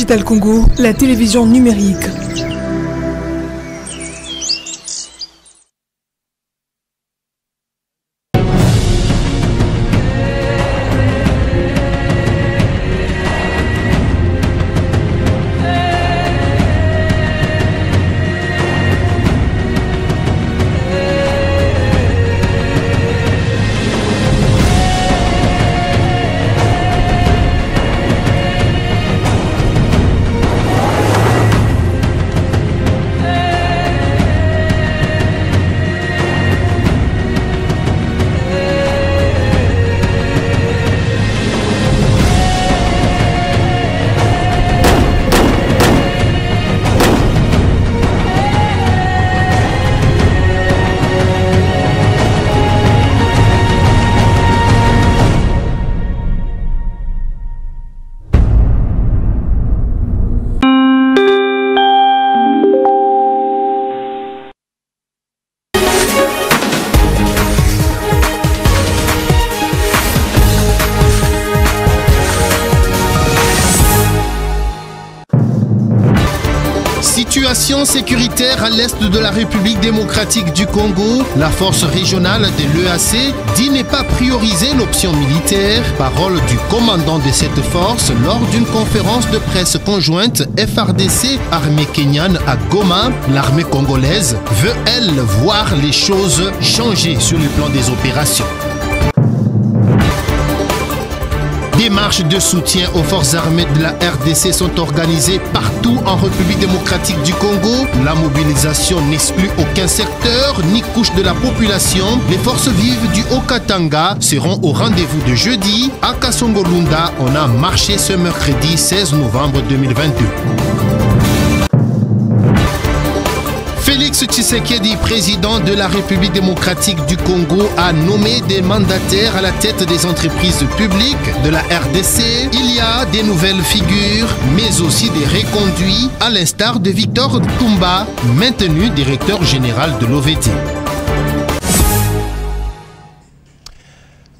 Digital Congo, la télévision numérique. Situation sécuritaire à l'est de la République démocratique du Congo, la force régionale de l'EAC dit ne pas prioriser l'option militaire. Parole du commandant de cette force lors d'une conférence de presse conjointe FARDC armée kenyane à Goma. L'armée congolaise veut, elle, voir les choses changer sur le plan des opérations. Des marches de soutien aux forces armées de la RDC sont organisées partout en République démocratique du Congo. La mobilisation n'exclut aucun secteur ni couche de la population. Les forces vives du Haut-Katanga seront au rendez-vous de jeudi. À Kasongo-Lunda, on a marché ce mercredi 16 novembre 2022. Félix Tshisekedi, président de la République démocratique du Congo, a nommé des mandataires à la tête des entreprises publiques de la RDC. Il y a des nouvelles figures, mais aussi des reconduits, à l'instar de Victor Toumba, maintenu directeur général de l'OVD.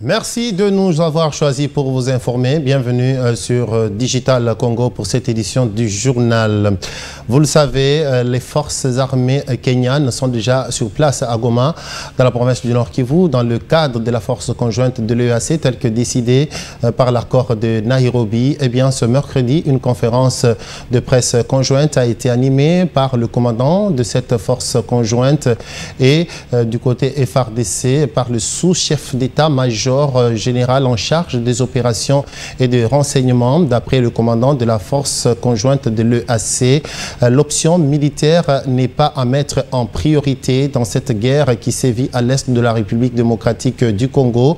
Merci de nous avoir choisis pour vous informer. Bienvenue sur Digital Congo pour cette édition du journal. Vous le savez, les forces armées kenyanes sont déjà sur place à Goma, dans la province du Nord Kivu, dans le cadre de la force conjointe de l'EAC, tel que décidé par l'accord de Nairobi. Eh bien, ce mercredi, une conférence de presse conjointe a été animée par le commandant de cette force conjointe et du côté FARDC, par le sous-chef d'état-major général en charge des opérations et des renseignements. D'après le commandant de la force conjointe de l'EAC, l'option militaire n'est pas à mettre en priorité dans cette guerre qui sévit à l'est de la République démocratique du Congo.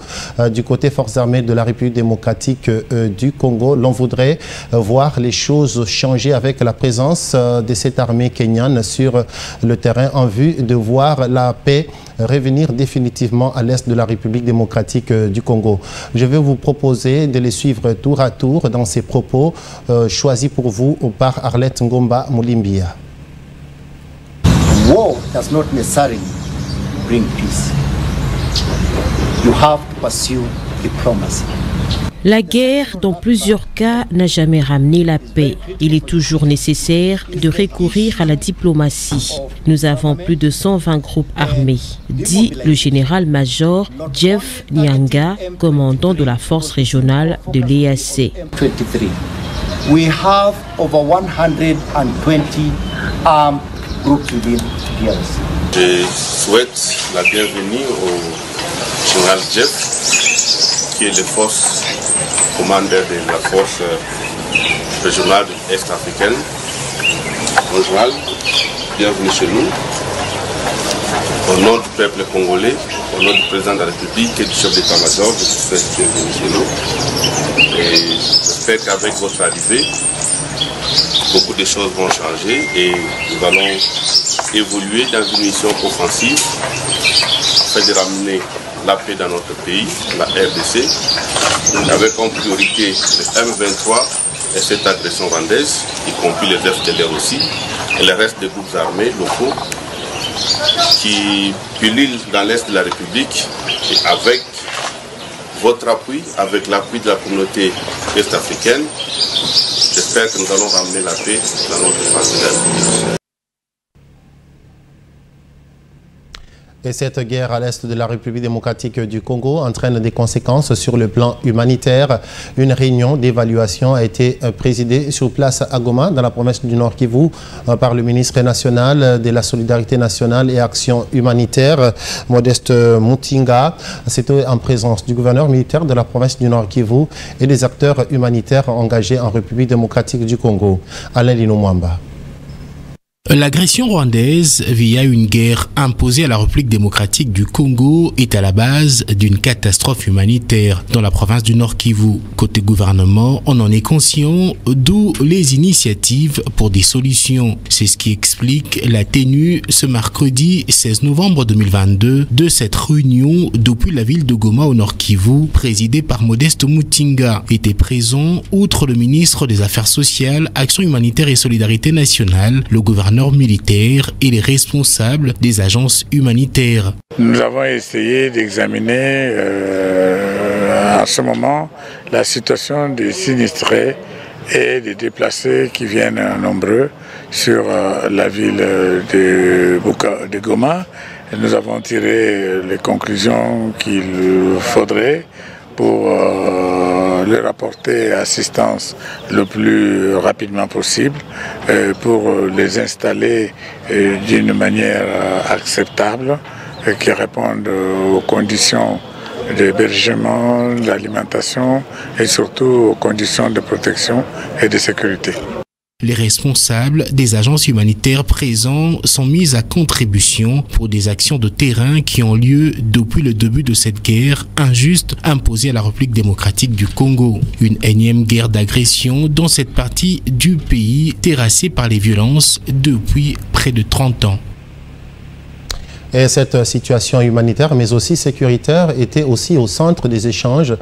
Du côté forces armées de la République démocratique du Congo, l'on voudrait voir les choses changer avec la présence de cette armée kenyane sur le terrain en vue de voir la paix revenir définitivement à l'est de la République démocratique du Congo. Je vais vous proposer de les suivre tour à tour dans ces propos choisis pour vous par Arlette Ngomba Moulimbia. War does not necessarily bring peace. You have to pursue diplomacy. La guerre, dans plusieurs cas, n'a jamais ramené la paix. Il est toujours nécessaire de recourir à la diplomatie. Nous avons plus de 120 groupes armés, dit le général-major Jeff Nyanga, commandant de la force régionale de l'EAC. We have over 120 armed groups within DRC. Je souhaite la bienvenue au général Jeff, qui est le force commandeur de la force régionale est-africaine. Bonjour, bienvenue chez nous. Au nom du peuple congolais, au nom du président de la République et du chef d'état-major, je vous souhaite bienvenue chez nous. Et j'espère qu'avec votre arrivée, beaucoup de choses vont changer et nous allons évoluer dans une mission offensive afin de ramener la paix dans notre pays, la RDC, avec en priorité le M23 et cette agression rwandaise, y compris les FDLR aussi, et le reste des groupes armés locaux qui pullulent dans l'est de la République et avec votre appui, avec l'appui de la communauté est-africaine. J'espère que nous allons ramener la paix dans notre partenaire. Et cette guerre à l'est de la République démocratique du Congo entraîne des conséquences sur le plan humanitaire. Une réunion d'évaluation a été présidée sur place à Goma, dans la province du Nord Kivu, par le ministre national de la Solidarité nationale et Action humanitaire, Modeste Mutinga. C'était en présence du gouverneur militaire de la province du Nord Kivu et des acteurs humanitaires engagés en République démocratique du Congo. Alain Lino Mwamba. L'agression rwandaise via une guerre imposée à la République démocratique du Congo est à la base d'une catastrophe humanitaire dans la province du Nord Kivu. Côté gouvernement, on en est conscient, d'où les initiatives pour des solutions. C'est ce qui explique la tenue ce mercredi 16 novembre 2022 de cette réunion depuis la ville de Goma au Nord Kivu, présidée par Modeste Mutinga. Était présent, outre le ministre des Affaires sociales, Action humanitaire et Solidarité nationale, le gouverneur militaires et les responsables des agences humanitaires. Nous avons essayé d'examiner en ce moment la situation des sinistrés et des déplacés qui viennent nombreux sur la ville de Goma. Et nous avons tiré les conclusions qu'il faudrait pour leur apporter assistance le plus rapidement possible, pour les installer d'une manière acceptable, qui répondent aux conditions d'hébergement, d'alimentation et surtout aux conditions de protection et de sécurité. Les responsables des agences humanitaires présents sont mis à contribution pour des actions de terrain qui ont lieu depuis le début de cette guerre injuste imposée à la République démocratique du Congo. Une énième guerre d'agression dans cette partie du pays terrassée par les violences depuis près de 30 ans. Et cette situation humanitaire, mais aussi sécuritaire, était aussi au centre des échanges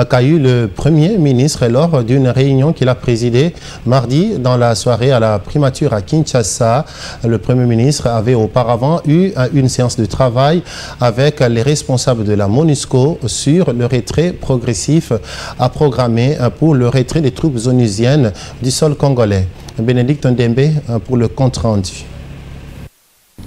qu'a eu le Premier ministre lors d'une réunion qu'il a présidée mardi dans la soirée à la primature à Kinshasa. Le Premier ministre avait auparavant eu une séance de travail avec les responsables de la MONUSCO sur le retrait progressif à programmer pour le retrait des troupes onusiennes du sol congolais. Bénédicte Ndembe pour le compte rendu.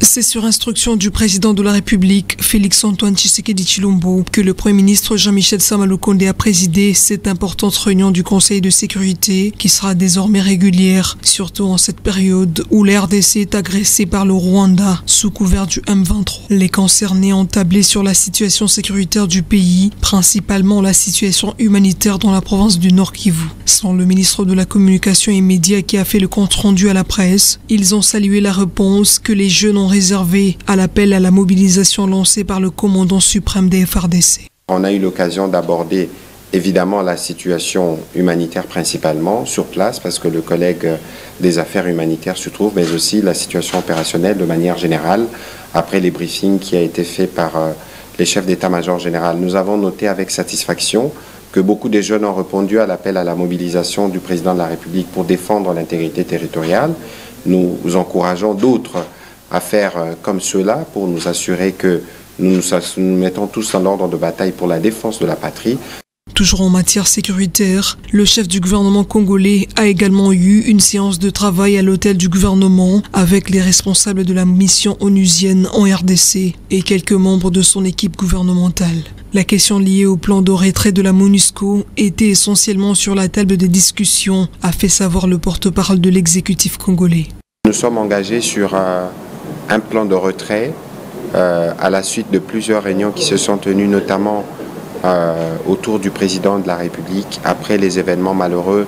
C'est sur instruction du président de la République, Félix-Antoine Tshisekedi Tshilombo, que le Premier ministre Jean-Michel Sama-Lukonde a présidé cette importante réunion du Conseil de sécurité qui sera désormais régulière, surtout en cette période où la RDC est agressée par le Rwanda sous couvert du M23. Les concernés ont tablé sur la situation sécuritaire du pays, principalement la situation humanitaire dans la province du Nord Kivu. Sans le ministre de la Communication et Médias qui a fait le compte-rendu à la presse, ils ont salué la réponse que les jeunes ont réservé à l'appel à la mobilisation lancé par le commandant suprême des FARDC. On a eu l'occasion d'aborder évidemment la situation humanitaire principalement sur place parce que le collègue des affaires humanitaires se trouve, mais aussi la situation opérationnelle de manière générale après les briefings qui a été fait par les chefs d'état-major général. Nous avons noté avec satisfaction que beaucoup de jeunes ont répondu à l'appel à la mobilisation du président de la République pour défendre l'intégrité territoriale. Nous encourageons d'autres à faire comme cela pour nous assurer que nous mettons tous en ordre de bataille pour la défense de la patrie. Toujours en matière sécuritaire, le chef du gouvernement congolais a également eu une séance de travail à l'hôtel du gouvernement avec les responsables de la mission onusienne en RDC et quelques membres de son équipe gouvernementale. La question liée au plan de retrait de la MONUSCO était essentiellement sur la table des discussions, a fait savoir le porte-parole de l'exécutif congolais. Nous sommes engagés sur un plan de retrait à la suite de plusieurs réunions qui se sont tenues notamment autour du président de la République après les événements malheureux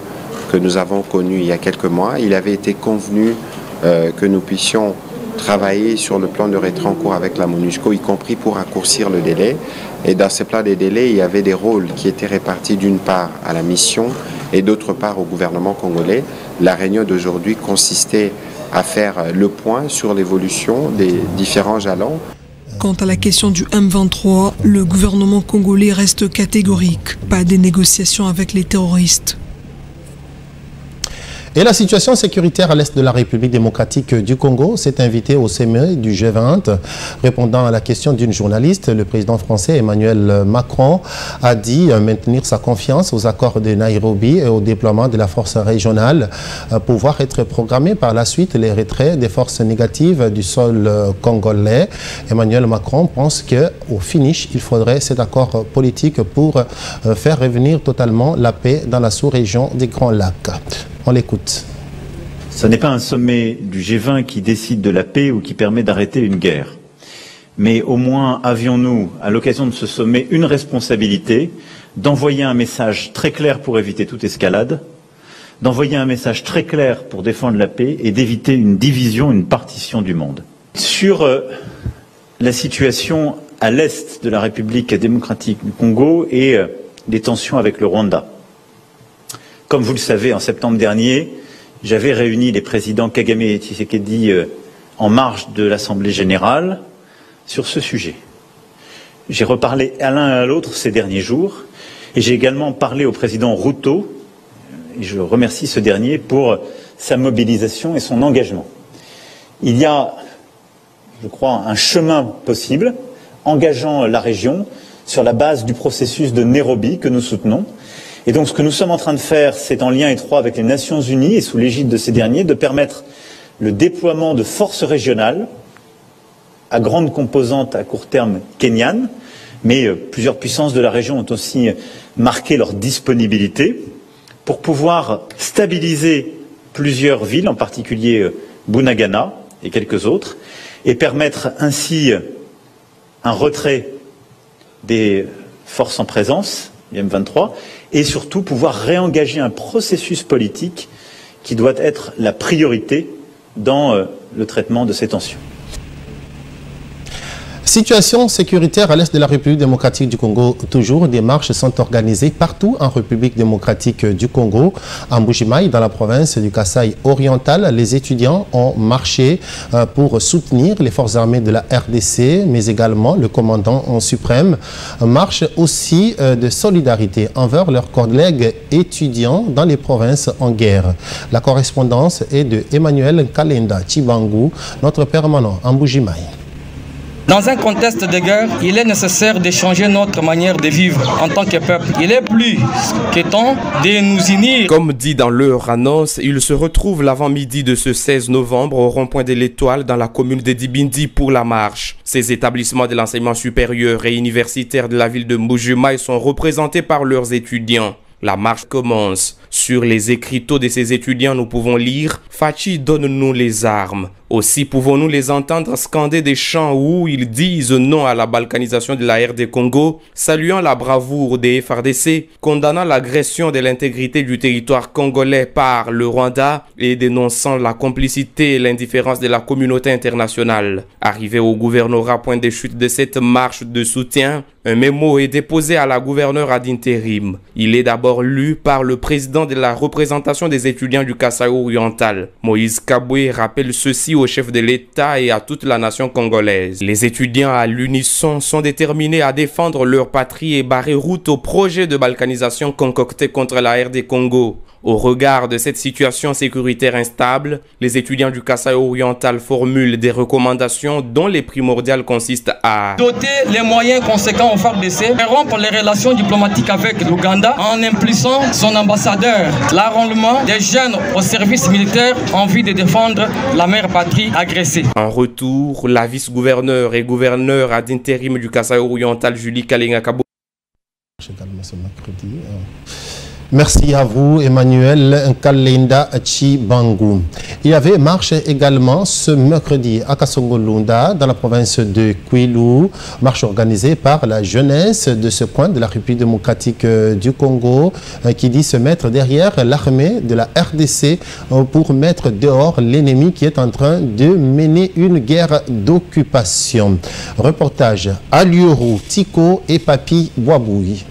que nous avons connus il y a quelques mois. Il avait été convenu que nous puissions travailler sur le plan de retrait en cours avec la MONUSCO, y compris pour raccourcir le délai. Et dans ce plan des délais, il y avait des rôles qui étaient répartis d'une part à la mission et d'autre part au gouvernement congolais. La réunion d'aujourd'hui consistait à faire le point sur l'évolution des différents jalons. Quant à la question du M23, le gouvernement congolais reste catégorique. Pas de négociations avec les terroristes. Et la situation sécuritaire à l'est de la République démocratique du Congo s'est invitée au sommet du G20. Répondant à la question d'une journaliste, le président français Emmanuel Macron a dit maintenir sa confiance aux accords de Nairobi et au déploiement de la force régionale, pouvoir être programmé par la suite les retraits des forces négatives du sol congolais. Emmanuel Macron pense qu'au finish, il faudrait cet accord politique pour faire revenir totalement la paix dans la sous-région des Grands Lacs. On l'écoute. Ce n'est pas un sommet du G20 qui décide de la paix ou qui permet d'arrêter une guerre. Mais au moins avions-nous, à l'occasion de ce sommet, une responsabilité d'envoyer un message très clair pour éviter toute escalade, d'envoyer un message très clair pour défendre la paix et d'éviter une division, une partition du monde. Sur la situation à l'est de la République démocratique du Congo et les tensions avec le Rwanda. Comme vous le savez, en septembre dernier, j'avais réuni les présidents Kagame et Tshisekedi en marge de l'Assemblée générale sur ce sujet. J'ai reparlé à l'un et à l'autre ces derniers jours et j'ai également parlé au président Ruto, et je remercie ce dernier pour sa mobilisation et son engagement. Il y a, je crois, un chemin possible engageant la région sur la base du processus de Nairobi que nous soutenons. Et donc ce que nous sommes en train de faire, c'est en lien étroit avec les Nations Unies et sous l'égide de ces derniers, de permettre le déploiement de forces régionales à grande composante à court terme kenyanes, mais plusieurs puissances de la région ont aussi marqué leur disponibilité pour pouvoir stabiliser plusieurs villes, en particulier Bunagana et quelques autres, et permettre ainsi un retrait des forces en présence, les M23, et surtout pouvoir réengager un processus politique qui doit être la priorité dans le traitement de ces tensions. Situation sécuritaire à l'est de la République démocratique du Congo. Toujours, des marches sont organisées partout en République démocratique du Congo. En Mbuji-Mayi, dans la province du Kasaï oriental, les étudiants ont marché pour soutenir les forces armées de la RDC, mais également le commandant suprême. Marche aussi de solidarité envers leurs collègues étudiants dans les provinces en guerre. La correspondance est de Emmanuel Kalenda Chibangu, notre permanent en Mbuji-Mayi. Dans un contexte de guerre, il est nécessaire de changer notre manière de vivre en tant que peuple. Il est plus que temps de nous unir. Comme dit dans leur annonce, ils se retrouvent l'avant-midi de ce 16 novembre au rond-point de l'Étoile dans la commune de Dibindi pour la marche. Ces établissements de l'enseignement supérieur et universitaire de la ville de Mbuji-Mayi sont représentés par leurs étudiants. La marche commence. Sur les écriteaux de ces étudiants, nous pouvons lire « Fachi, donne-nous les armes ». Aussi pouvons-nous les entendre scander des chants où ils disent non à la balkanisation de la RD Congo, saluant la bravoure des FARDC, condamnant l'agression de l'intégrité du territoire congolais par le Rwanda et dénonçant la complicité et l'indifférence de la communauté internationale. Arrivé au gouvernorat point de chute de cette marche de soutien, un mémo est déposé à la gouverneure ad intérim. Il est d'abord lu par le président de la représentation des étudiants du Kasaï oriental. Moïse Kaboué rappelle ceci au chef de l'État et à toute la nation congolaise. Les étudiants à l'unisson sont déterminés à défendre leur patrie et barrer route au projet de balkanisation concocté contre la RD Congo. Au regard de cette situation sécuritaire instable, les étudiants du Kasaï oriental formulent des recommandations dont les primordiales consistent à doter les moyens conséquents au FARDC, rompre les relations diplomatiques avec l'Ouganda en impliquant son ambassadeur, l'enrôlement des jeunes au service militaire en vue de défendre la mère patrie agressée. En retour, la vice-gouverneure et gouverneure ad intérim du Kasaï oriental, Julie Kalengakabo. Merci à vous, Emmanuel Kalenda Chibangu. Il y avait marche également ce mercredi à Kasongolunda, dans la province de Kwilu. Marche organisée par la jeunesse de ce coin de la République démocratique du Congo, qui dit se mettre derrière l'armée de la RDC pour mettre dehors l'ennemi qui est en train de mener une guerre d'occupation. Reportage à Liuru, Tiko et Papi Boabouy.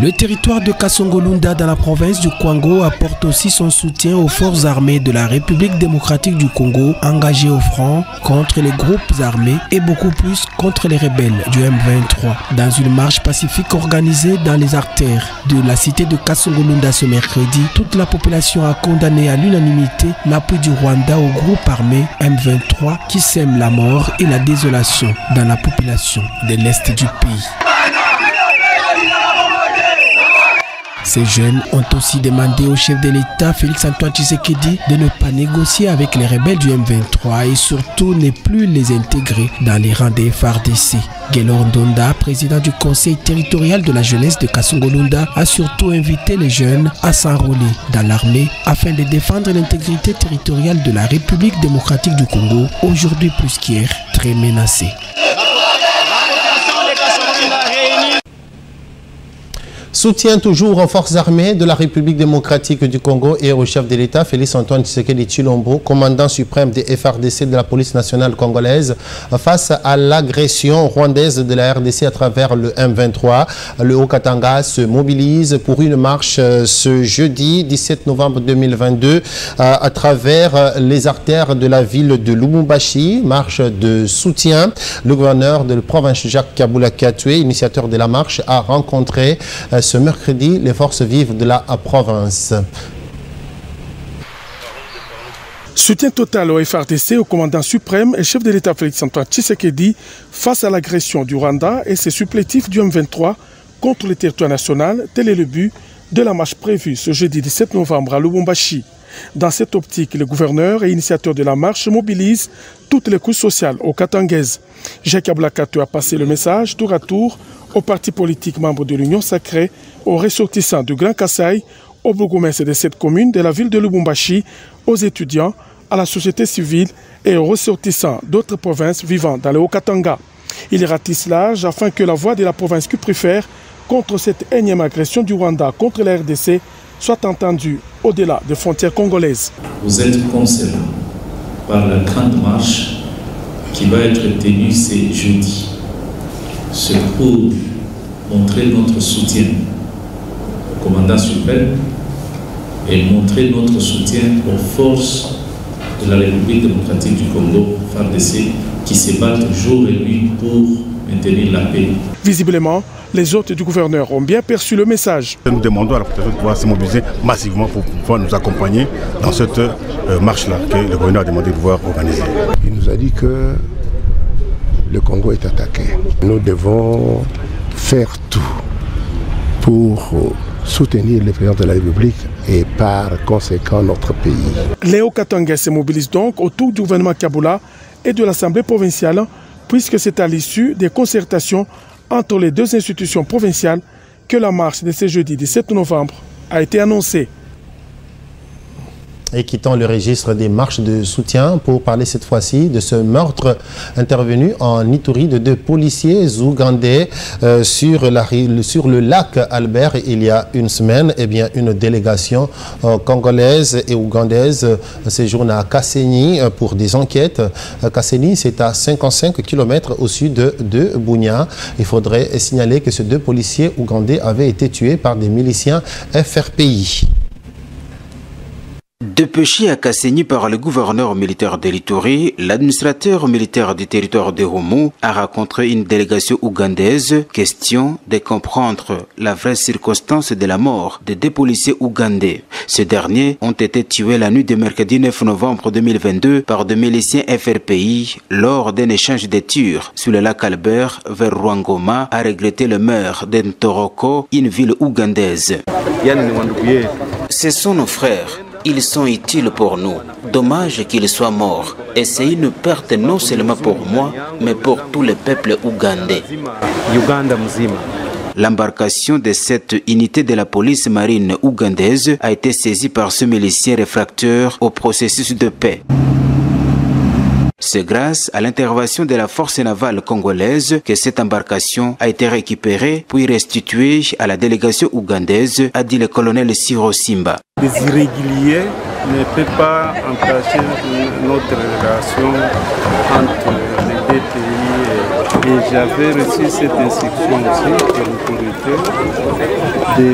Le territoire de Kasongo-Lunda dans la province du Kwango apporte aussi son soutien aux forces armées de la République démocratique du Congo engagées au front contre les groupes armés et beaucoup plus contre les rebelles du M23. Dans une marche pacifique organisée dans les artères de la cité de Kasongo-Lunda ce mercredi, toute la population a condamné à l'unanimité l'appui du Rwanda au groupe armé M23 qui sème la mort et la désolation dans la population de l'Est du pays. Ces jeunes ont aussi demandé au chef de l'État, Félix-Antoine Tshisekedi, de ne pas négocier avec les rebelles du M23 et surtout ne plus les intégrer dans les rangs des FARDC. Gelor Ndonda, président du conseil territorial de la jeunesse de Kasongo-Lunda, a surtout invité les jeunes à s'enrôler dans l'armée afin de défendre l'intégrité territoriale de la République démocratique du Congo, aujourd'hui plus qu'hier très menacée. Soutien toujours aux forces armées de la République démocratique du Congo et au chef de l'État, Félix-Antoine Tshisekedi Tshilombo, commandant suprême des FARDC de la police nationale congolaise, face à l'agression rwandaise de la RDC à travers le M23. Le Haut-Katanga se mobilise pour une marche ce jeudi 17 novembre 2022 à travers les artères de la ville de Lubumbashi. Marche de soutien. Le gouverneur de la province, Jacques Kabula Katoué, initiateur de la marche, a rencontré ce mercredi les forces vives de la province. Soutien total au FARDC, au commandant suprême et chef de l'État Félix-Antoine Tshisekedi face à l'agression du Rwanda et ses supplétifs du M23 contre le territoire national. Tel est le but de la marche prévue ce jeudi 17 novembre à Lubumbashi. Dans cette optique, le gouverneur et initiateur de la marche mobilise toutes les couches sociales au Katangaises. Jacques Kabula Katoué a passé le message tour à tour aux partis politiques membres de l'Union sacrée, aux ressortissants du Grand Kasaï, aux bourgmestres de cette commune de la ville de Lubumbashi, aux étudiants, à la société civile et aux ressortissants d'autres provinces vivant dans le Haut-Katanga. Il ratisse large afin que la voix de la province qui préfère contre cette énième agression du Rwanda contre la RDC soit entendue au-delà des frontières congolaises. Vous êtes concernés par la grande marche qui va être tenue ce jeudi. C'est pour montrer notre soutien au commandant suprême et montrer notre soutien aux forces de la République démocratique du Congo, FARDC, qui se battent jour et nuit pour maintenir la paix. Visiblement, les hôtes du gouverneur ont bien perçu le message. Nous demandons à la population de pouvoir se mobiliser massivement pour pouvoir nous accompagner dans cette marche-là que le gouverneur a demandé de pouvoir organiser. Il nous a dit que le Congo est attaqué. Nous devons faire tout pour soutenir le président de la République et par conséquent notre pays. Léo Katanga se mobilise donc autour du gouvernement Kabula et de l'Assemblée provinciale puisque c'est à l'issue des concertations entre les deux institutions provinciales que la marche de ce jeudi 17 novembre a été annoncée. Et quittant le registre des marches de soutien pour parler cette fois-ci de ce meurtre intervenu en Ituri de deux policiers ougandais sur le lac Albert il y a une semaine. Eh bien, une délégation congolaise et ougandaise séjourne à Kasenyi pour des enquêtes. Kasenyi, c'est à 55 km au sud de Bunia. Il faudrait signaler que ces deux policiers ougandais avaient été tués par des miliciens FRPI. Dépêché à Kasenyi par le gouverneur militaire de l'Ituri, l'administrateur militaire du territoire de Houmou a rencontré une délégation ougandaise. Question de comprendre la vraie circonstance de la mort de deux policiers ougandais. Ces derniers ont été tués la nuit de mercredi 9 novembre 2022 par des miliciens FRPI lors d'un échange de tirs sur le lac Albert vers Rwangoma, a regretté le maire d'Ntoroko, une ville ougandaise. Ce sont nos frères. Ils sont utiles pour nous. Dommage qu'ils soient morts. Et c'est une perte non seulement pour moi, mais pour tout le peuple ougandais. L'embarcation de cette unité de la police marine ougandaise a été saisie par ce milicien réfractaire au processus de paix. C'est grâce à l'intervention de la force navale congolaise que cette embarcation a été récupérée puis restituée à la délégation ougandaise, a dit le colonel Siro Simba. Les irréguliers ne peuvent pas entacher notre relation entre les deux pays Et j'avais reçu cette instruction aussi de l'autorité de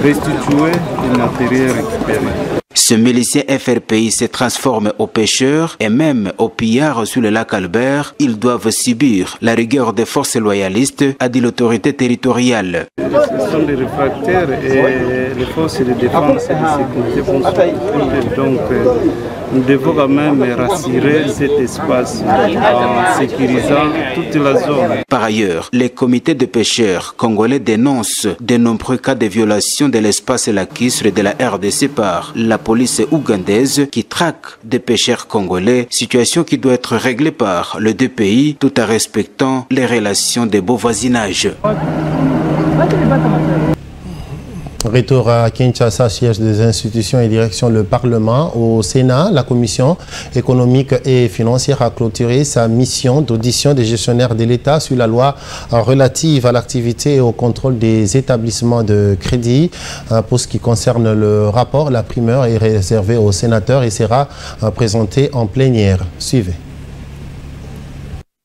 restituer le matériel récupéré. Ce milicien FRPI se transforme aux pêcheurs et même aux pillards sur le lac Albert. Ils doivent subir la rigueur des forces loyalistes, a dit l'autorité territoriale. Ce sont des réfractaires et les forces de défense et de sécurité vont s'occuper. Donc nous devons quand même rassurer cet espace en sécurisant toute la zone. Par ailleurs, les comités de pêcheurs congolais dénoncent de nombreux cas de violation de l'espace lacustre de la RDC par la police ougandaise qui traque des pêcheurs congolais, situation qui doit être réglée par les deux pays tout en respectant les relations de beau voisinage. Retour à Kinshasa, siège des institutions et direction le Parlement. Au Sénat, la Commission économique et financière a clôturé sa mission d'audition des gestionnaires de l'État sur la loi relative à l'activité et au contrôle des établissements de crédit. Pour ce qui concerne le rapport, la primeur est réservée aux sénateurs et sera présentée en plénière. Suivez.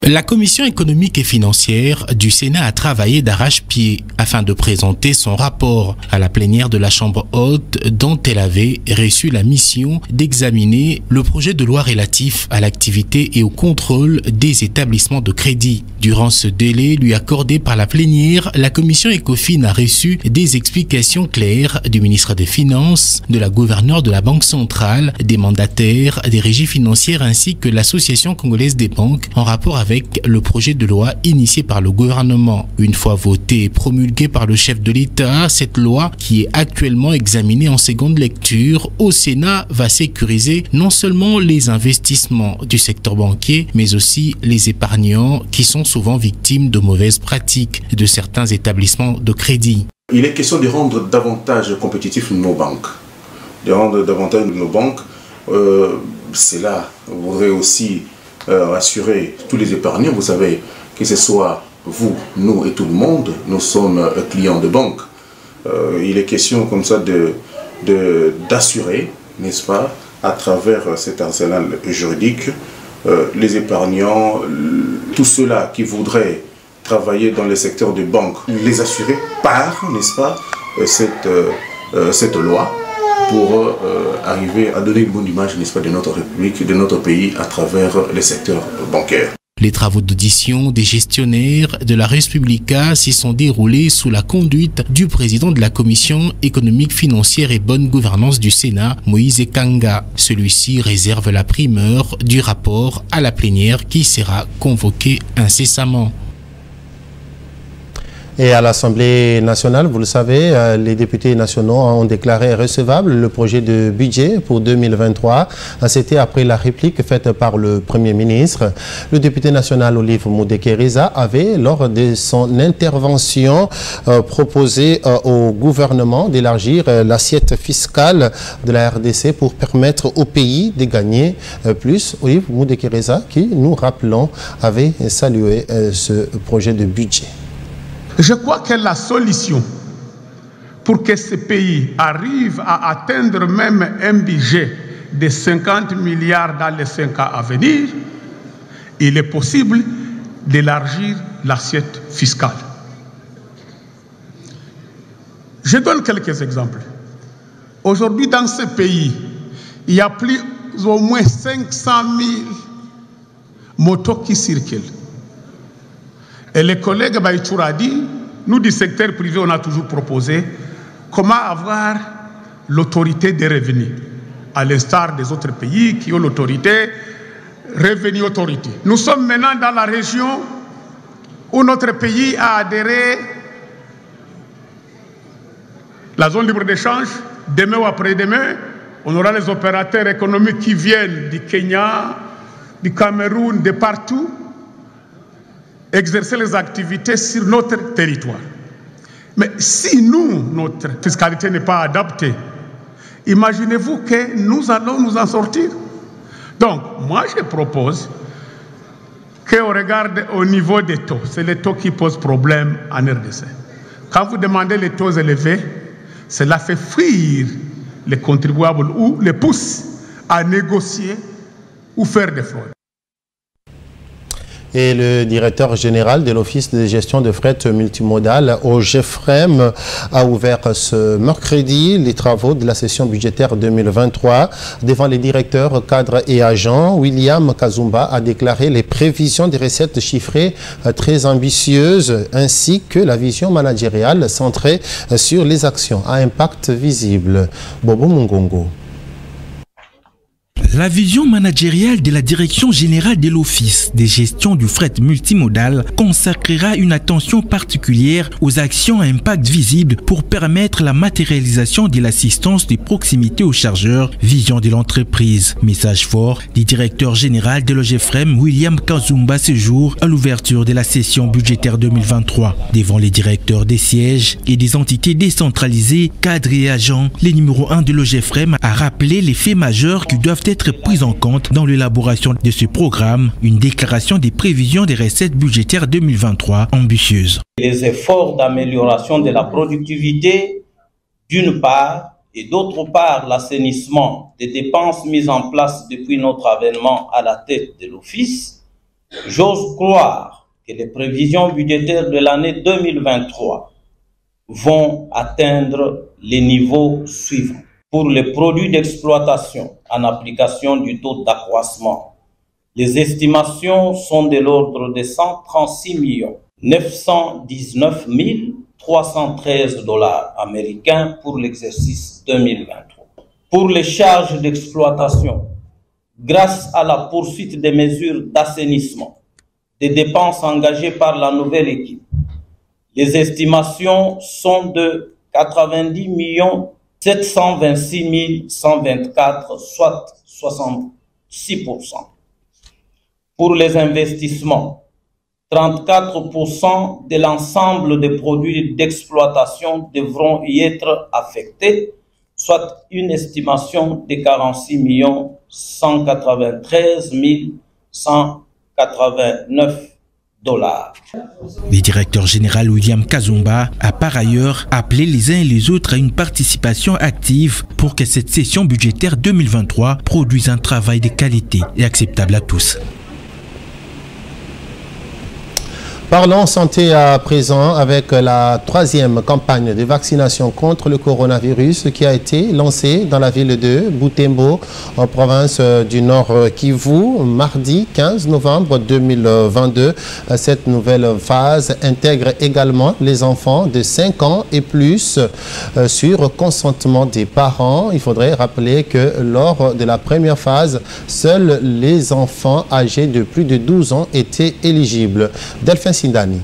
La Commission économique et financière du Sénat a travaillé d'arrache-pied afin de présenter son rapport à la plénière de la Chambre haute dont elle avait reçu la mission d'examiner le projet de loi relatif à l'activité et au contrôle des établissements de crédit. Durant ce délai lui accordé par la plénière, la Commission ECOFIN a reçu des explications claires du ministre des Finances, de la gouverneure de la Banque centrale, des mandataires, des régies financières ainsi que l'Association congolaise des banques en rapport avec le projet de loi initié par le gouvernement. Une fois votée et promulguée par le chef de l'État, cette loi, qui est actuellement examinée en seconde lecture au Sénat, va sécuriser non seulement les investissements du secteur banquier, mais aussi les épargnants qui sont souvent victimes de mauvaises pratiques de certains établissements de crédit. Il est question de rendre davantage compétitifs nos banques. Cela voudrait aussi rassurer tous les épargnants. Vous savez, que ce soit vous, nous et tout le monde, nous sommes clients de banque. Il est question comme ça d'assurer, n'est-ce pas, à travers cet arsenal juridique, les épargnants, tous ceux-là qui voudraient travailler dans le secteur de banque, les assurer par, n'est-ce pas, cette loi, pour arriver à donner une bonne image, n'est-ce pas, de notre République, de notre pays à travers le secteur bancaire. Les travaux d'audition des gestionnaires de la Res Publica s'y sont déroulés sous la conduite du président de la Commission économique, financière et bonne gouvernance du Sénat, Moïse Kanga. Celui-ci réserve la primeur du rapport à la plénière qui sera convoquée incessamment. Et à l'Assemblée nationale, vous le savez, les députés nationaux ont déclaré recevable le projet de budget pour 2023. C'était après la réplique faite par le Premier ministre. Le député national Olive Moudekereza avait, lors de son intervention, proposé au gouvernement d'élargir l'assiette fiscale de la RDC pour permettre au pays de gagner plus. Olive Moudekereza, qui, nous rappelons, avait salué ce projet de budget. Je crois que la solution pour que ce pays arrive à atteindre même un budget de 50 milliards dans les 5 ans à venir, il est possible d'élargir l'assiette fiscale. Je donne quelques exemples. Aujourd'hui, dans ce pays, il y a plus au moins 500 000 motos qui circulent. Et les collègues Baïchoura a dit, nous du secteur privé, on a toujours proposé comment avoir l'autorité des revenus, à l'instar des autres pays qui ont l'autorité Revenue Authority. Nous sommes maintenant dans la région où notre pays a adhéré la zone libre d'échange. Demain ou après-demain, on aura les opérateurs économiques qui viennent du Kenya, du Cameroun, de partout, exercer les activités sur notre territoire. Mais si nous, notre fiscalité n'est pas adaptée, imaginez-vous que nous allons nous en sortir. Donc, moi je propose qu'on regarde au niveau des taux. C'est les taux qui posent problème en RDC. Quand vous demandez les taux élevés, cela fait fuir les contribuables ou les pousse à négocier ou faire des fraudes. Et le directeur général de l'Office de gestion de fret multimodal au GEFREM a ouvert ce mercredi les travaux de la session budgétaire 2023. Devant les directeurs, cadres et agents, William Kazumba a déclaré les prévisions des recettes chiffrées très ambitieuses ainsi que la vision managériale centrée sur les actions à impact visible. Bobo Mungongo. La vision managériale de la Direction générale de l'Office de gestion du fret multimodal consacrera une attention particulière aux actions à impact visible pour permettre la matérialisation de l'assistance de proximité aux chargeurs, vision de l'entreprise. Message fort du directeur général de l'OGFREM, William Kazumba, ce jour à l'ouverture de la session budgétaire 2023. Devant les directeurs des sièges et des entités décentralisées, cadres et agents, le numéro 1 de l'OGFREM a rappelé les faits majeurs qui doivent être prise en compte dans l'élaboration de ce programme, une déclaration des prévisions des recettes budgétaires 2023 ambitieuse. Les efforts d'amélioration de la productivité, d'une part, et d'autre part, l'assainissement des dépenses mises en place depuis notre avènement à la tête de l'Office, j'ose croire que les prévisions budgétaires de l'année 2023 vont atteindre les niveaux suivants. Pour les produits d'exploitation en application du taux d'accroissement, les estimations sont de l'ordre de 136 919 313 $ américains pour l'exercice 2023. Pour les charges d'exploitation, grâce à la poursuite des mesures d'assainissement, des dépenses engagées par la nouvelle équipe, les estimations sont de 90 726 124, soit 66%. Pour les investissements, 34% de l'ensemble des produits d'exploitation devront y être affectés, soit une estimation de 46 193 189 $. Le directeur général William Kazumba a par ailleurs appelé les uns et les autres à une participation active pour que cette session budgétaire 2023 produise un travail de qualité et acceptable à tous. Parlons santé à présent avec la troisième campagne de vaccination contre le coronavirus qui a été lancée dans la ville de Butembo, en province du Nord Kivu, mardi 15 novembre 2022. Cette nouvelle phase intègre également les enfants de 5 ans et plus sur consentement des parents. Il faudrait rappeler que lors de la première phase, seuls les enfants âgés de plus de 12 ans étaient éligibles. Delphin Sindani.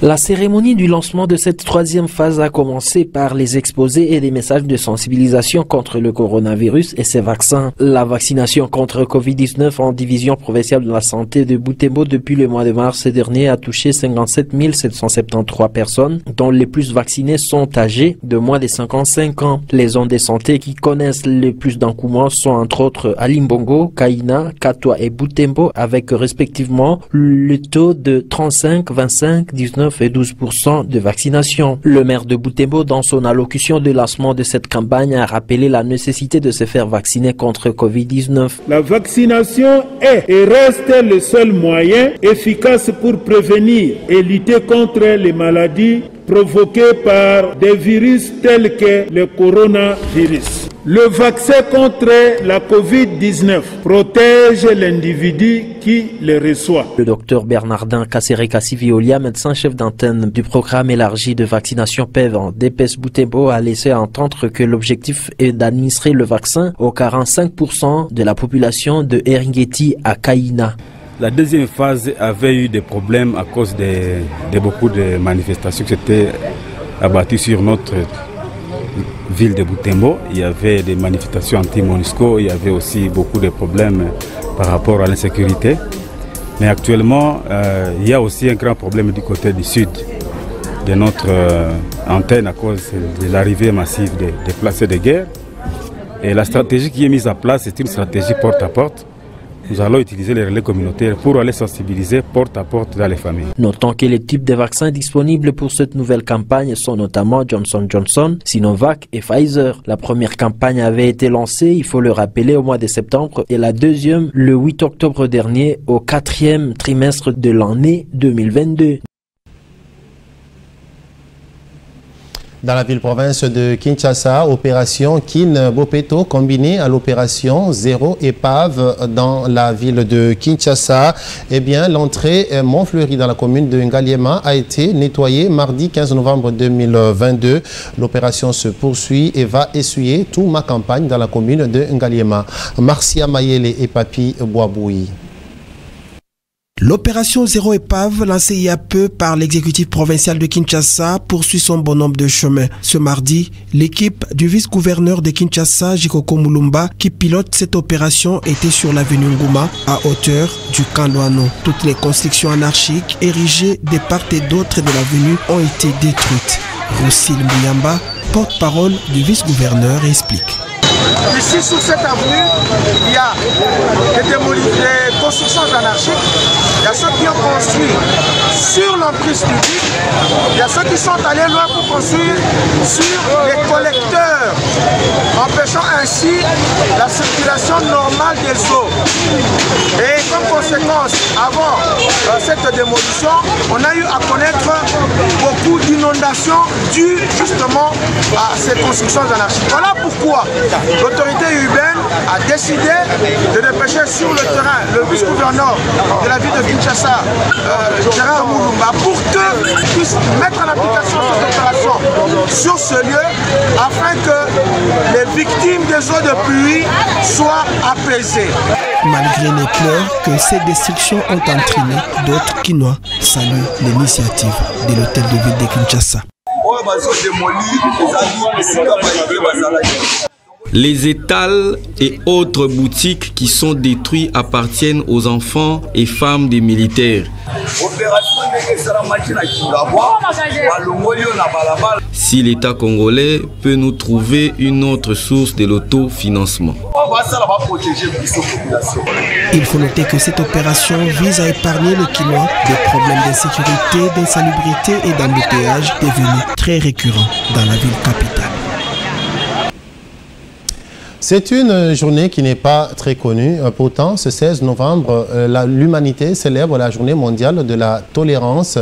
La cérémonie du lancement de cette troisième phase a commencé par les exposés et des messages de sensibilisation contre le coronavirus et ses vaccins. La vaccination contre Covid-19 en division provinciale de la santé de Butembo depuis le mois de mars dernier a touché 57 773 personnes, dont les plus vaccinés sont âgés de moins de 55 ans. Les zones de santé qui connaissent le plus d'engouement sont entre autres à Limbongo, Kaina, Katwa et Butembo, avec respectivement le taux de 35, 25, 19 et 12% de vaccination. Le maire de Butembo, dans son allocution de lancement de cette campagne, a rappelé la nécessité de se faire vacciner contre Covid-19. La vaccination est et reste le seul moyen efficace pour prévenir et lutter contre les maladies provoquées par des virus tels que le coronavirus. Le vaccin contre la Covid-19 protège l'individu qui le reçoit. Le docteur Bernardin Kasseré-Kassiviolia, médecin-chef d'antenne du programme élargi de vaccination PEV en DPS Butembo, a laissé entendre que l'objectif est d'administrer le vaccin aux 45% de la population de Eringeti à Kaina. La deuxième phase avait eu des problèmes à cause de beaucoup de manifestations qui s'étaient abattues sur notre ville de Butembo. Il y avait des manifestations anti-MONUSCO, il y avait aussi beaucoup de problèmes par rapport à l'insécurité. Mais actuellement, il y a aussi un grand problème du côté du sud de notre antenne à cause de l'arrivée massive des déplacés de guerre. Et la stratégie qui est mise en place, c'est une stratégie porte à porte. nous allons utiliser les relais communautaires pour aller sensibiliser porte à porte dans les familles. Notons que les types de vaccins disponibles pour cette nouvelle campagne sont notamment Johnson & Johnson, Sinovac et Pfizer. La première campagne avait été lancée, il faut le rappeler, au mois de septembre et la deuxième le 8 octobre dernier au 4e trimestre de l'année 2022. Dans la ville-province de Kinshasa, opération Kin Bopeto combinée à l'opération Zéro Épave dans la ville de Kinshasa. Eh bien, l'entrée Montfleury dans la commune de Ngaliema a été nettoyée mardi 15 novembre 2022. L'opération se poursuit et va essuyer toute ma campagne dans la commune de Ngaliema. Marcia Mayele et Papi Boaboui. L'opération Zéro Épave, lancée il y a peu par l'exécutif provincial de Kinshasa, poursuit son bonhomme de chemin. Ce mardi, l'équipe du vice-gouverneur de Kinshasa, Jikoko Mulumba, qui pilote cette opération, était sur l'avenue Ngouma, à hauteur du Kanouano. Toutes les constructions anarchiques érigées de part et d'autre de l'avenue ont été détruites. Roussil Mouyamba, porte-parole du vice-gouverneur, explique. Ici, sur cette avenue, il y a des constructions anarchiques. Il y a ceux qui ont construit sur l'emprise publique. Il y a ceux qui sont allés loin pour construire sur les collecteurs, empêchant ainsi la circulation normale des eaux. Et comme conséquence, avant cette démolition, on a eu à connaître beaucoup d'inondations dues justement à ces constructions anarchiques. Voilà pourquoi l'autorité urbaine a décidé de dépêcher sur le terrain le vice-gouverneur de la ville de Kinshasa, Gérard Moulumba, pour qu'il puisse mettre en application cette opération sur ce lieu afin que les victimes des eaux de pluie soient apaisées. Malgré les pleurs que ces destructions ont entraîné, d'autres Kinois saluent l'initiative de l'hôtel de ville de Kinshasa. Les étals et autres boutiques qui sont détruits appartiennent aux enfants et femmes des militaires. Si l'État congolais peut nous trouver une autre source de l'autofinancement. Il faut noter que cette opération vise à épargner les Kinois des problèmes d'insécurité, d'insalubrité et d'embouteillage devenus très récurrents dans la ville capitale. C'est une journée qui n'est pas très connue. Pourtant, ce 16 novembre, l'humanité célèbre la journée mondiale de la tolérance.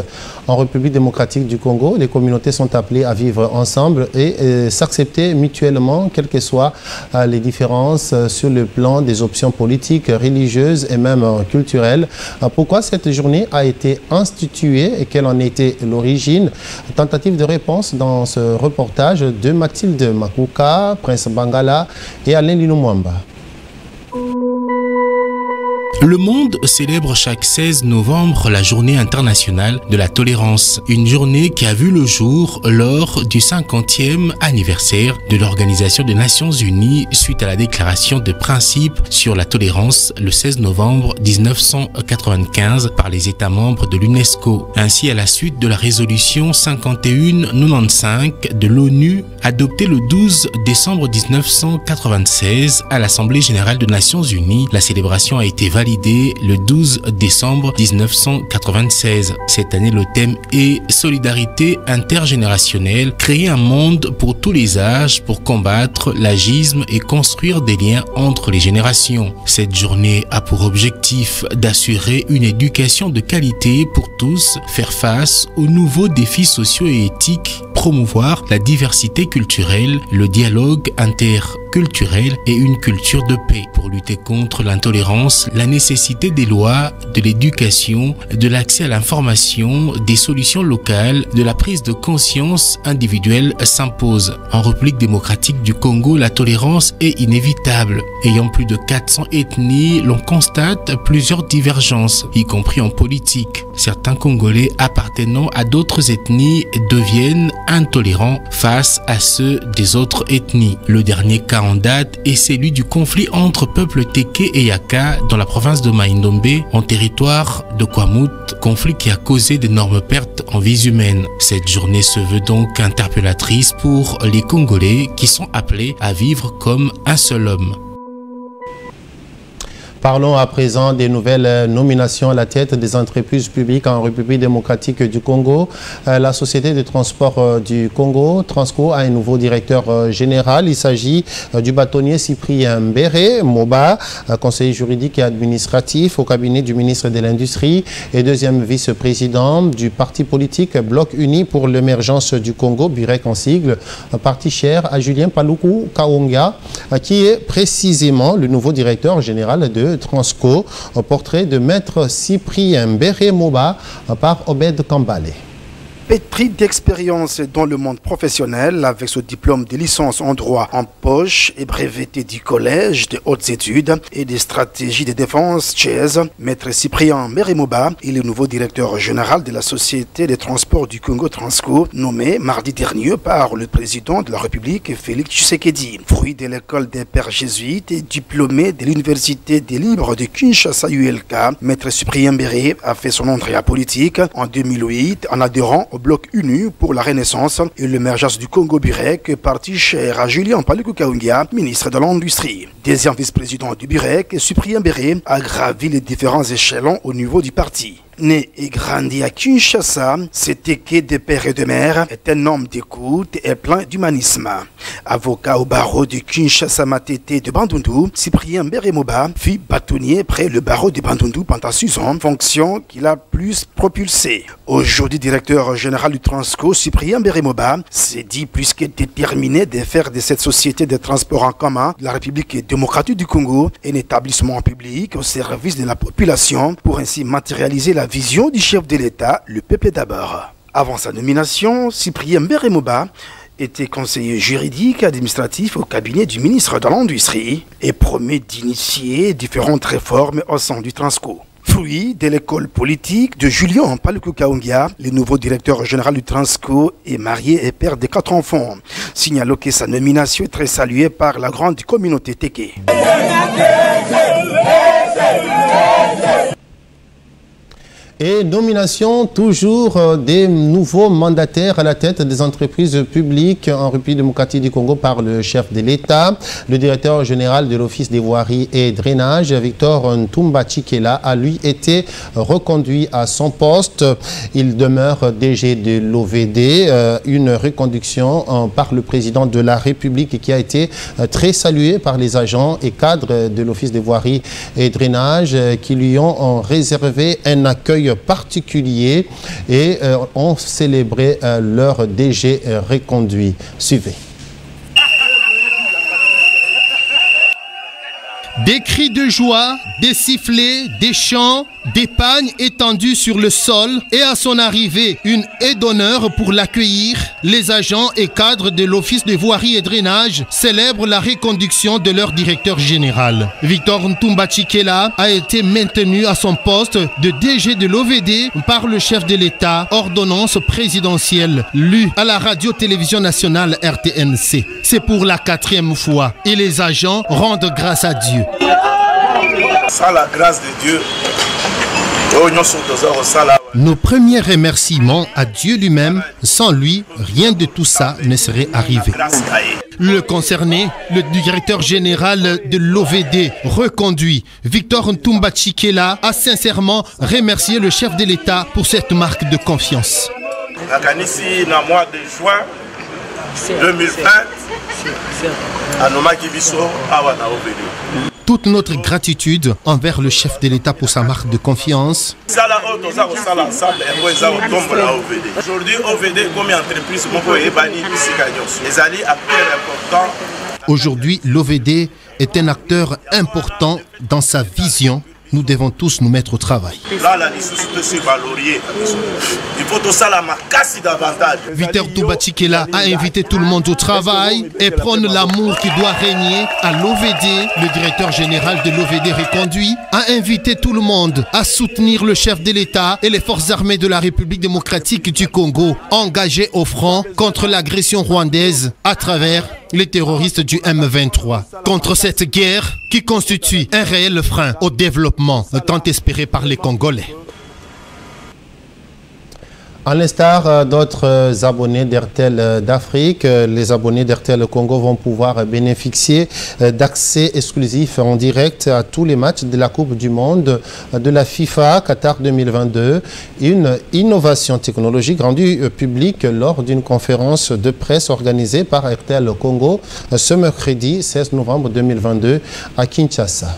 En République démocratique du Congo, les communautés sont appelées à vivre ensemble et s'accepter mutuellement, quelles que soient les différences sur le plan des options politiques, religieuses et même culturelles. Pourquoi cette journée a été instituée et quelle en était l'origine? Tentative de réponse dans ce reportage de Mathilde Makuka, Prince Bangala et Alain Linomwamba. Le monde célèbre chaque 16 novembre la journée internationale de la tolérance, une journée qui a vu le jour lors du 50e anniversaire de l'Organisation des Nations Unies suite à la déclaration de principe sur la tolérance le 16 novembre 1995 par les États membres de l'UNESCO. Ainsi, à la suite de la résolution 5195 de l'ONU adoptée le 12 décembre 1996 à l'Assemblée générale des Nations Unies, la célébration a été validée le 12 décembre 1996. Cette année, le thème est Solidarité intergénérationnelle, créer un monde pour tous les âges pour combattre l'agisme et construire des liens entre les générations. Cette journée a pour objectif d'assurer une éducation de qualité pour tous, faire face aux nouveaux défis sociaux et éthiques, promouvoir la diversité culturelle, le dialogue interculturel et une culture de paix. Pour lutter contre l'intolérance, la nécessité des lois, de l'éducation, de l'accès à l'information, des solutions locales, de la prise de conscience individuelle s'impose. En République démocratique du Congo, la tolérance est inévitable. Ayant plus de 400 ethnies, l'on constate plusieurs divergences, y compris en politique. Certains Congolais appartenant à d'autres ethnies deviennent intolérants face à ceux des autres ethnies. Le dernier cas en date est celui du conflit entre peuples Téké et Yaka dans la province de Maïndombe, en territoire de Kwamut, conflit qui a causé d'énormes pertes en vies humaines. Cette journée se veut donc interpellatrice pour les Congolais qui sont appelés à vivre comme un seul homme. Parlons à présent des nouvelles nominations à la tête des entreprises publiques en République démocratique du Congo. La Société de transport du Congo, Transco, a un nouveau directeur général. Il s'agit du bâtonnier Cyprien Mbéré Moba, conseiller juridique et administratif au cabinet du ministre de l'Industrie et deuxième vice-président du parti politique Bloc Uni pour l'émergence du Congo, Burek en sigle, parti cher à Julien Paluku Kaonga, qui est précisément le nouveau directeur général de Transco, au portrait de maître Cyprien Mbéré Moba par Obed Kambale. Pétri d'expérience dans le monde professionnel avec ce diplôme de licence en droit en poche et breveté du collège de hautes études et des stratégies de défense Chase, maître Cyprien Mbéré Moba est le nouveau directeur général de la Société des transports du Congo Transco, nommé mardi dernier par le président de la République Félix Tshisekedi. Fruit de l'école des pères jésuites et diplômé de l'Université des Libres de Kinshasa ULK, maître Cyprien Mbéré a fait son entrée à politique en 2008 en adhérant au Bloc Uni pour la Renaissance et l'émergence du Congo Burek, parti cher à Julien Paluku Kaonga, ministre de l'Industrie. Deuxième vice-président du Burek, Cyprien Mbéré a gravi les différents échelons au niveau du parti. Né et grandi à Kinshasa, cet équé de père et de mère est un homme d'écoute et plein d'humanisme. Avocat au barreau de Kinshasa Matete de Bandundu, Cyprien Mbéré Moba fut bâtonnier près le barreau de Bandundu pendant 6 ans, fonction qu'il a plus propulsée. Aujourd'hui directeur général du Transco, Cyprien Mbéré Moba s'est dit plus que déterminé de faire de cette société de transport en commun de la République démocratique du Congo un établissement public au service de la population pour ainsi matérialiser la vision du chef de l'État, le peuple d'abord. Avant sa nomination, Cyprien Mbéré Moba était conseiller juridique et administratif au cabinet du ministre de l'Industrie et promet d'initier différentes réformes au sein du Transco. Fruit de l'école politique de Julien Paluku Kaonga, le nouveau directeur général du Transco est marié et père de 4 enfants. Signalons que sa nomination est très saluée par la grande communauté Téké. Et nomination toujours des nouveaux mandataires à la tête des entreprises publiques en République démocratique du Congo par le chef de l'État. Le directeur général de l'Office des voiries et drainage, Victor Ntumba Chikela, a lui été reconduit à son poste. Il demeure DG de l'OVD, une reconduction par le président de la République qui a été très saluée par les agents et cadres de l'Office des voiries et drainage qui lui ont réservé un accueil particulier et ont célébré leur DG reconduit. Suivez. Des cris de joie, des sifflets, des chants, des pagnes étendus sur le sol et à son arrivée, une haie d'honneur pour l'accueillir. Les agents et cadres de l'Office de voirie et drainage célèbrent la reconduction de leur directeur général. Victor Ntumba Chikela a été maintenu à son poste de DG de l'OVD par le chef de l'État, ordonnance présidentielle lue à la radio-télévision nationale RTNC. C'est pour la 4e fois et les agents rendent grâce à Dieu. Sans la grâce de Dieu, nos premiers remerciements à Dieu lui-même, sans lui, rien de tout ça ne serait arrivé. Le concerné, le directeur général de l'OVD reconduit, Victor Ntumba Chikela, a sincèrement remercié le chef de l'État pour cette marque de confiance. Dans le mois de juin 2020, toute notre gratitude envers le chef de l'État pour sa marque de confiance. Aujourd'hui, OVD comme entreprise, aujourd'hui, l'OVD est un acteur important dans sa vision. Nous devons tous nous mettre au travail. Victor Ntumba Chikela a invité tout le monde au travail et prône l'amour qui doit régner à l'OVD. Le directeur général de l'OVD reconduit a invité tout le monde à soutenir le chef de l'État et les forces armées de la République démocratique du Congo engagées au front contre l'agression rwandaise à travers les terroristes du M23. Contre cette guerre qui constitue un réel frein au développement tant espéré par les Congolais. À l'instar d'autres abonnés d'RTL d'Afrique, les abonnés d'RTL Congo vont pouvoir bénéficier d'accès exclusif en direct à tous les matchs de la Coupe du Monde de la FIFA Qatar 2022. Une innovation technologique rendue publique lors d'une conférence de presse organisée par RTL Congo ce mercredi 16 novembre 2022 à Kinshasa.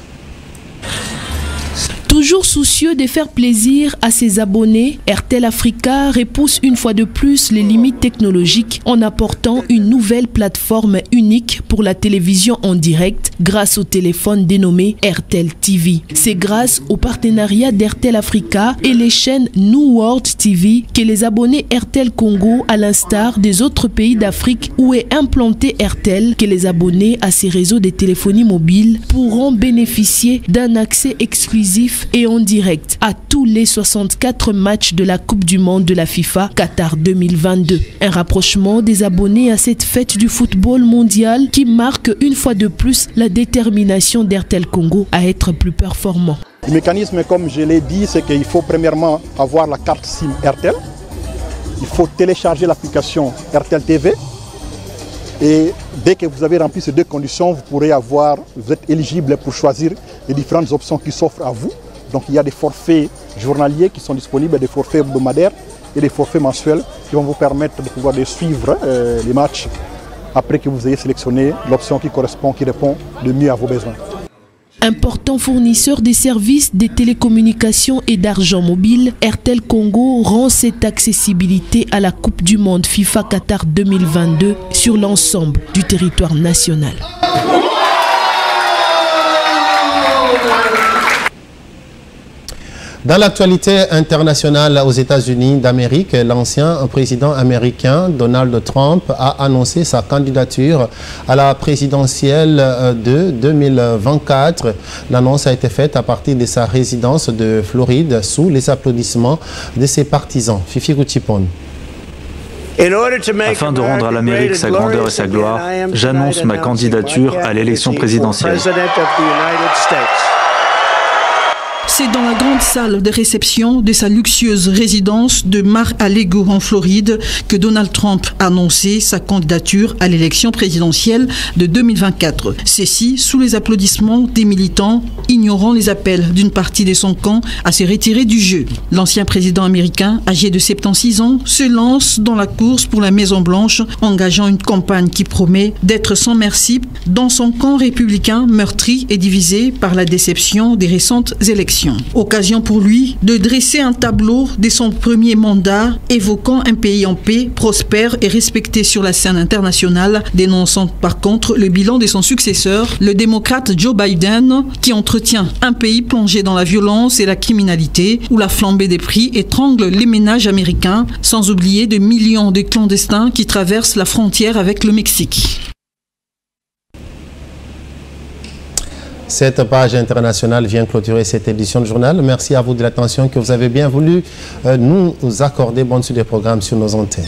Toujours soucieux de faire plaisir à ses abonnés, RTL Africa repousse une fois de plus les limites technologiques en apportant une nouvelle plateforme unique pour la télévision en direct grâce au téléphone dénommé RTL TV. C'est grâce au partenariat d'RTL Africa et les chaînes New World TV que les abonnés RTL Congo, à l'instar des autres pays d'Afrique où est implanté RTL, que les abonnés à ces réseaux de téléphonie mobile pourront bénéficier d'un accès exclusif et en direct à tous les 64 matchs de la Coupe du Monde de la FIFA Qatar 2022. Un rapprochement des abonnés à cette fête du football mondial qui marque une fois de plus la détermination d'RTL Congo à être plus performant. Le mécanisme, comme je l'ai dit, c'est qu'il faut premièrement avoir la carte SIM RTL. Il faut télécharger l'application RTL TV. Et dès que vous avez rempli ces deux conditions, vous êtes éligible pour choisir les différentes options qui s'offrent à vous. Donc il y a des forfaits journaliers qui sont disponibles, des forfaits hebdomadaires et des forfaits mensuels qui vont vous permettre de pouvoir suivre les matchs après que vous ayez sélectionné l'option qui correspond, qui répond le mieux à vos besoins. Important fournisseur des services de télécommunications et d'argent mobile, RTL Congo rend cette accessibilité à la Coupe du Monde FIFA Qatar 2022 sur l'ensemble du territoire national. Dans l'actualité internationale aux États-Unis d'Amérique, l'ancien président américain Donald Trump a annoncé sa candidature à la présidentielle de 2024. L'annonce a été faite à partir de sa résidence de Floride sous les applaudissements de ses partisans. Fifi Gouchipon. Afin de rendre à l'Amérique sa grandeur et sa gloire, j'annonce ma candidature à l'élection présidentielle. C'est dans la grande salle de réception de sa luxueuse résidence de Mar-a-Lago en Floride que Donald Trump a annoncé sa candidature à l'élection présidentielle de 2024. Ceci sous les applaudissements des militants ignorant les appels d'une partie de son camp à se retirer du jeu. L'ancien président américain, âgé de 76 ans, se lance dans la course pour la Maison-Blanche, engageant une campagne qui promet d'être sans merci dans son camp républicain meurtri et divisé par la déception des récentes élections. Occasion pour lui de dresser un tableau de son premier mandat évoquant un pays en paix, prospère et respecté sur la scène internationale, dénonçant par contre le bilan de son successeur, le démocrate Joe Biden, qui entretient un pays plongé dans la violence et la criminalité, où la flambée des prix étrangle les ménages américains, sans oublier de millions de clandestins qui traversent la frontière avec le Mexique. Cette page internationale vient clôturer cette édition de journal. Merci à vous de l'attention que vous avez bien voulu nous accorder. Bonne suite des programmes sur nos antennes.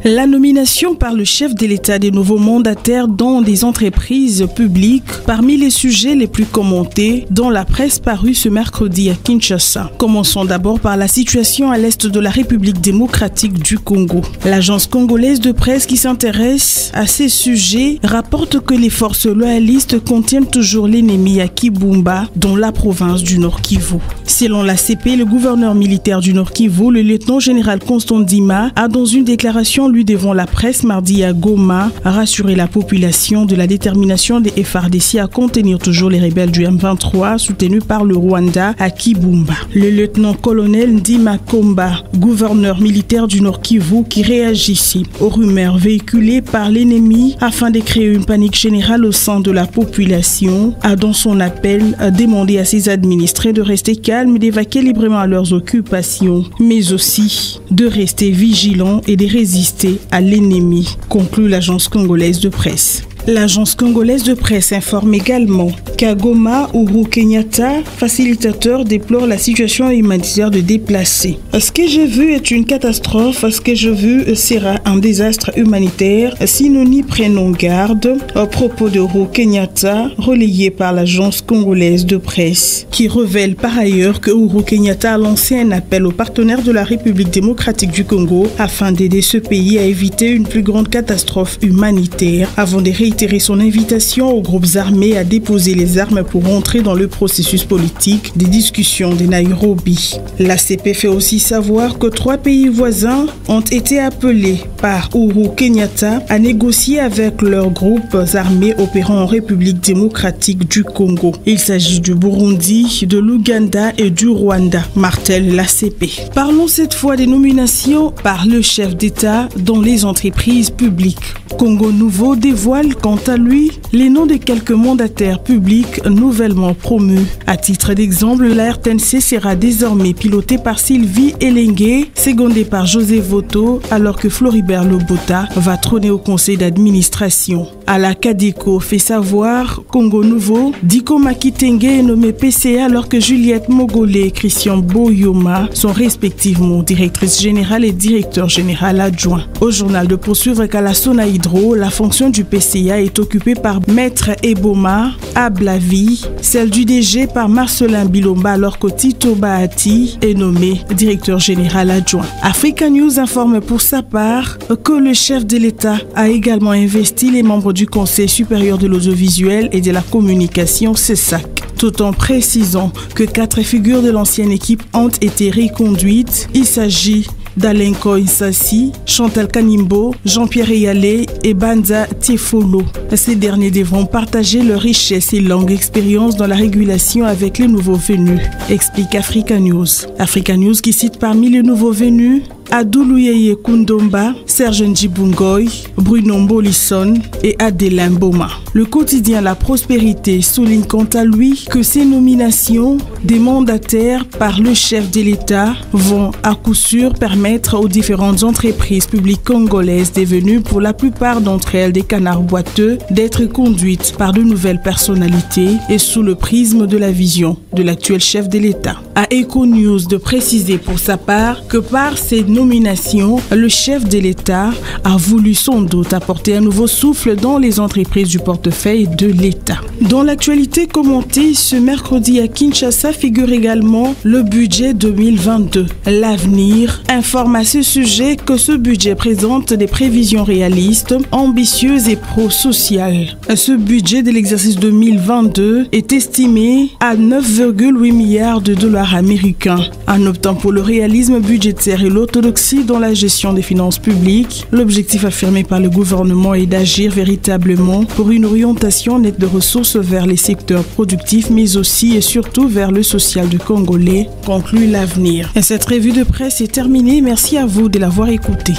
La nomination par le chef de l'État des nouveaux mandataires dans des entreprises publiques parmi les sujets les plus commentés dans la presse parue ce mercredi à Kinshasa. Commençons d'abord par la situation à l'est de la République démocratique du Congo. L'agence congolaise de presse qui s'intéresse à ces sujets rapporte que les forces loyalistes contiennent toujours l'ennemi à Kibumba dans la province du Nord Kivu. Selon l'ACP, le gouverneur militaire du Nord Kivu, le lieutenant-général Constant Ndima, a dans une déclaration lui conclu devant la presse mardi à Goma a rassuré la population de la détermination des FARDC à contenir toujours les rebelles du M23 soutenus par le Rwanda à Kibumba. Le lieutenant-colonel Ndima Komba, gouverneur militaire du Nord Kivu, qui réagissait aux rumeurs véhiculées par l'ennemi afin de créer une panique générale au sein de la population, a dans son appel demandé à ses administrés de rester calmes et d'évacuer librement à leurs occupations, mais aussi de rester vigilants et de résister à l'ennemi, conclut l'agence congolaise de presse. L'agence congolaise de presse informe également qu'à Goma, Uhuru Kenyatta, facilitateur, déplore la situation humanitaire de déplacés. Ce que j'ai vu est une catastrophe. Ce que j'ai vu sera un désastre humanitaire si nous n'y prenons garde. Au propos de Uhuru Kenyatta, relayé par l'agence congolaise de presse, qui révèle par ailleurs que Uhuru Kenyatta a lancé un appel aux partenaires de la République démocratique du Congo afin d'aider ce pays à éviter une plus grande catastrophe humanitaire avant de réitérer son invitation aux groupes armés à déposer les armes pour entrer dans le processus politique des discussions de Nairobi. L'ACP fait aussi savoir que 3 pays voisins ont été appelés par Uhuru Kenyatta à négocier avec leurs groupes armés opérant en République démocratique du Congo. Il s'agit du Burundi, de l'Ouganda et du Rwanda, martèle l'ACP. Parlons cette fois des nominations par le chef d'État dans les entreprises publiques. Congo Nouveau dévoile quant à lui les noms de quelques mandataires publics nouvellement promus. À titre d'exemple, la RTNC sera désormais pilotée par Sylvie Elengue, secondée par José Voto, alors que Floribert Lobota va trôner au conseil d'administration. À la Cadeco fait savoir Congo Nouveau, Diko Makitenge est nommé PCA alors que Juliette Mogolé et Christian Boyoma sont respectivement directrice générale et directeur général adjoint. Au journal de poursuivre qu'à la Sona Hydro, la fonction du PCA est occupée par Maître Eboma Ablavi, celle du DG par Marcelin Bilomba alors que Tito Bahati est nommé directeur général adjoint. Africa News informe pour sa part que le chef de l'État a également investi les membres du Conseil supérieur de l'audiovisuel et de la communication CESAC, tout en précisant que 4 figures de l'ancienne équipe ont été reconduites. Il s'agit d'Alenko Insassi, Chantal Kanimbo, Jean-Pierre Eyalé et Banza Tiefolo. Ces derniers devront partager leur richesse et longue expérience dans la régulation avec les nouveaux venus, explique Africa News. Africa News qui cite parmi les nouveaux venus Adouluyeye Kundomba, Serge Njibungoy, Bruno Mbolisson et Adelin Boma. Le quotidien La Prospérité souligne quant à lui que ces nominations des mandataires par le chef de l'État vont à coup sûr permettre aux différentes entreprises publiques congolaises devenues pour la plupart d'entre elles des canards boiteux d'être conduites par de nouvelles personnalités et sous le prisme de la vision de l'actuel chef de l'État. À Eco News de préciser pour sa part que par ces nomination, le chef de l'État a voulu sans doute apporter un nouveau souffle dans les entreprises du portefeuille de l'État. Dans l'actualité commentée ce mercredi à Kinshasa figure également le budget 2022. L'avenir informe à ce sujet que ce budget présente des prévisions réalistes, ambitieuses et pro-sociales. Ce budget de l'exercice 2022 est estimé à 9,8 milliards de dollars américains. En optant pour le réalisme budgétaire et l'orthodoxie dans la gestion des finances publiques, l'objectif affirmé par le gouvernement est d'agir véritablement pour une orientation nette de ressources vers les secteurs productifs, mais aussi et surtout vers le social du Congolais, conclut l'avenir. Et cette revue de presse est terminée. Merci à vous de l'avoir écoutée.